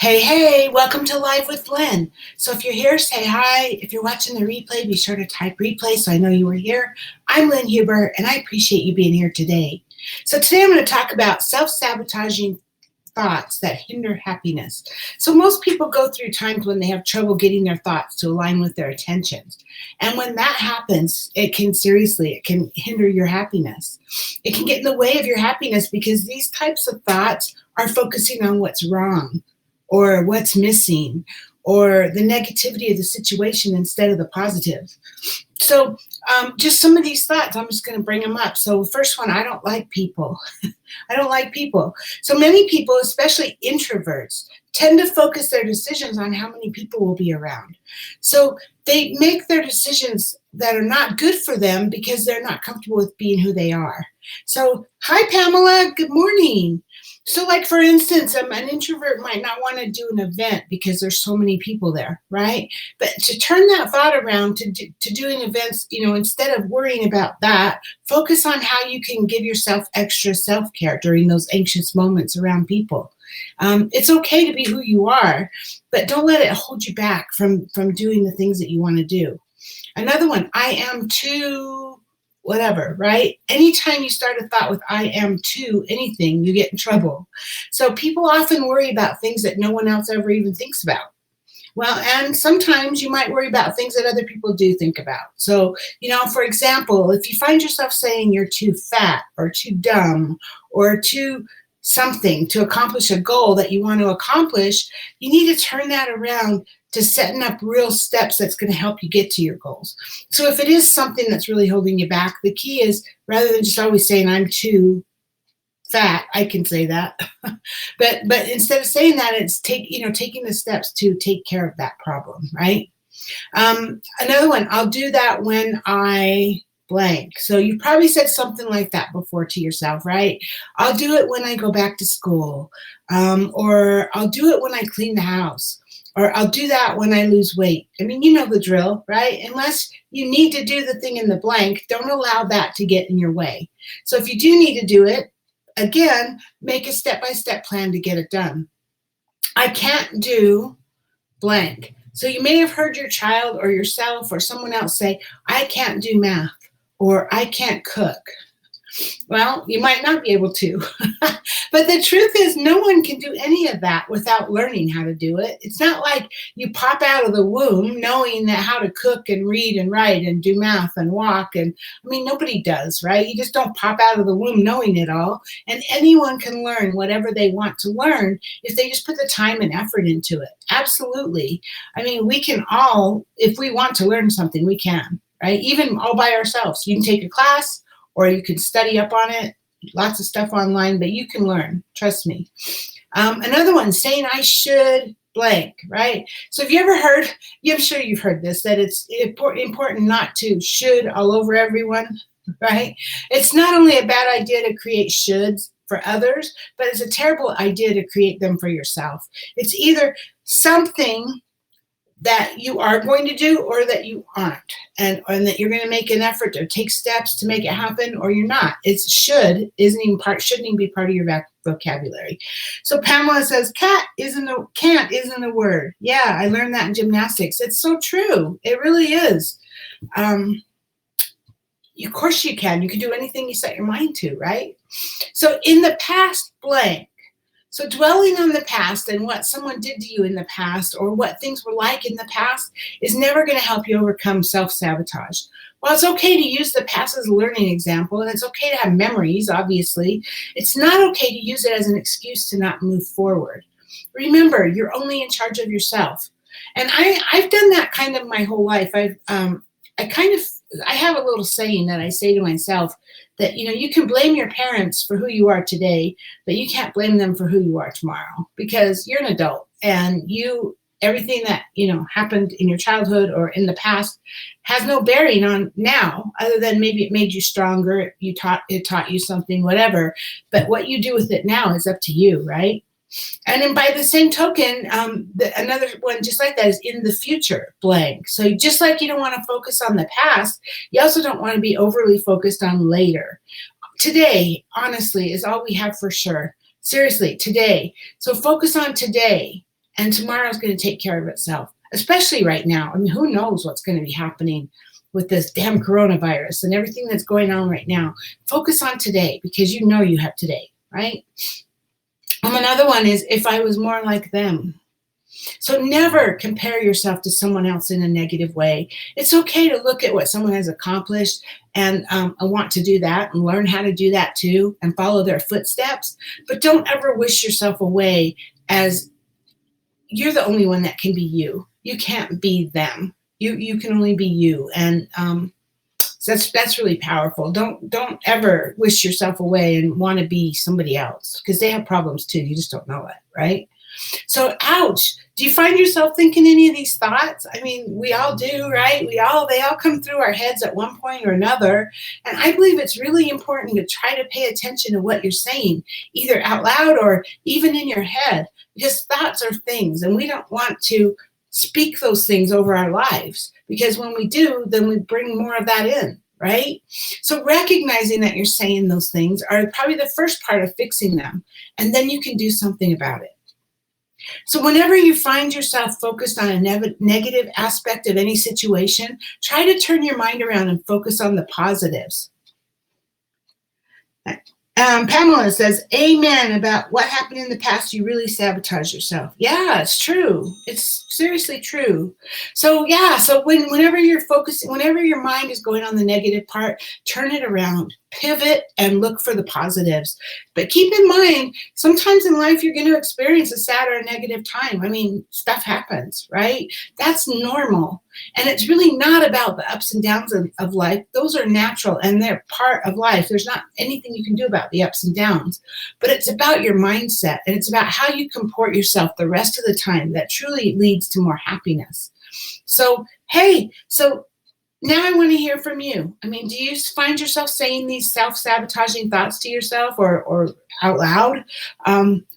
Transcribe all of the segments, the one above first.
Hey, welcome to Live with Lynn. So if you're here, say hi. If you're watching the replay, be sure to type replay so I know you were here. I'm Lynn Huber, and I appreciate you being here today. So today I'm going to talk about self-sabotaging thoughts that hinder happiness. So most people go through times when they have trouble getting their thoughts to align with their intentions. And when that happens, it can hinder your happiness. It can get in the way of your happiness because these types of thoughts are focusing on what's wrong, or what's missing, or the negativity of the situation instead of the positive. So just some of these thoughts, I'm just going to bring them up. So first one, I don't like people. I don't like people. So many people, especially introverts, tend to focus their decisions on how many people will be around. So they make their decisions that are not good for them because they're not comfortable with being who they are. So, hi, Pamela. Good morning. So like, for instance, an introvert might not want to do an event because there's so many people there, right? But to turn that thought around to doing events, instead of worrying about that, focus on how you can give yourself extra self-care during those anxious moments around people. It's okay to be who you are, but don't let it hold you back from doing the things that you want to do. Another one, I am too whatever, right? Anytime you start a thought with I am too anything, you get in trouble. So people often worry about things that no one else ever even thinks about. Well, and sometimes you might worry about things that other people do think about. So, for example, if you find yourself saying you're too fat or too dumb or too something to accomplish a goal that you want to accomplish, you need to turn that around to setting up real steps that's going to help you get to your goals. So if it is something that's really holding you back, the key is, rather than just always saying I'm too fat, I can say that, but instead of saying that, it's taking the steps to take care of that problem, right? Another one, I'll do that when I blank. So you've probably said something like that before to yourself, right? I'll do it when I go back to school, or I'll do it when I clean the house, or I'll do that when I lose weight. I mean, you know the drill, right? Unless you need to do the thing in the blank, don't allow that to get in your way. So if you do need to do it, again, make a step-by-step plan to get it done. I can't do blank. So you may have heard your child or yourself or someone else say, I can't do math, or I can't cook. Well, you might not be able to, but the truth is no one can do any of that without learning how to do it. It's not like you pop out of the womb knowing that how to cook and read and write and do math and walk. And I mean, nobody does, right? You just don't pop out of the womb knowing it all. And anyone can learn whatever they want to learn if they just put the time and effort into it. Absolutely. I mean, we can all, if we want to learn something, we can, right? Even all by ourselves. You can take a class, or you can study up on it, lots of stuff online, but you can learn, trust me. Another one, saying I should blank, right? So have you ever heard, I'm sure you've heard this, that it's important not to should all over everyone, right? It's not only a bad idea to create shoulds for others, but it's a terrible idea to create them for yourself. It's either something that you are going to do or that you aren't, and that you're going to make an effort to take steps to make it happen, or you're not. It's shouldn't even be part of your vocabulary. So Pamela says, can't isn't a word. Yeah, I learned that in gymnastics. It's so true. It really is. Of course you can. You can do anything you set your mind to, right? So in the past blank. So dwelling on the past and what someone did to you in the past, or what things were like in the past, is never going to help you overcome self-sabotage. While it's okay to use the past as a learning example, and it's okay to have memories, obviously, it's not okay to use it as an excuse to not move forward. Remember, you're only in charge of yourself. And I've done that kind of my whole life. I have a little saying that I say to myself, that you can blame your parents for who you are today, but you can't blame them for who you are tomorrow, because you're an adult, and everything that happened in your childhood or in the past has no bearing on now, other than maybe it made you stronger, it taught you something, whatever. But what you do with it now is up to you, right? And then by the same token, another one just like that is in the future blank. So just like you don't want to focus on the past, you also don't want to be overly focused on later. Today, honestly, is all we have for sure. Seriously, today. So focus on today. and tomorrow's going to take care of itself, especially right now. I mean, who knows what's going to be happening with this damn coronavirus and everything that's going on right now. Focus on today, because you know you have today, right? Another one is, if I was more like them. So never compare yourself to someone else in a negative way. It's okay to look at what someone has accomplished and want to do that and learn how to do that too and follow their footsteps. But don't ever wish yourself away as you're the only one that can be you. You can't be them. You can only be you. And so that's really powerful. Don't ever wish yourself away and want to be somebody else, because they have problems too. You just don't know it, right? So, ouch. Do you find yourself thinking any of these thoughts? I mean, we all do, right? They all come through our heads at one point or another. And I believe it's really important to try to pay attention to what you're saying, either out loud or even in your head, because thoughts are things, and we don't want to speak those things over our lives, because when we do, then we bring more of that in, right? So recognizing that you're saying those things are probably the first part of fixing them, and then you can do something about it. So whenever you find yourself focused on a negative aspect of any situation, try to turn your mind around and focus on the positives. Pamela says, amen, about what happened in the past, you really sabotage yourself. Yeah, it's true. It's seriously true. So yeah, so whenever you're focusing, whenever your mind is going on the negative part, turn it around, pivot, and look for the positives. But keep in mind, sometimes in life you're going to experience a sad or a negative time. I mean, stuff happens, right? That's normal. And it's really not about the ups and downs of life. Those are natural and they're part of life. There's not anything you can do about the ups and downs, but it's about your mindset, and it's about how you comport yourself the rest of the time that truly leads to more happiness. So, hey, now I want to hear from you. I mean, do you find yourself saying these self-sabotaging thoughts to yourself or out loud?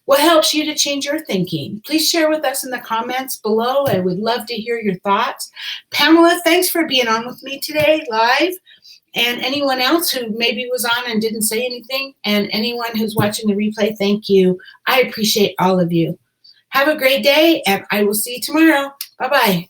What helps you to change your thinking? Please share with us in the comments below. I would love to hear your thoughts. Pamela, thanks for being on with me today live. And anyone else who maybe was on and didn't say anything, and anyone who's watching the replay, thank you. I appreciate all of you. Have a great day, and I will see you tomorrow. Bye-bye.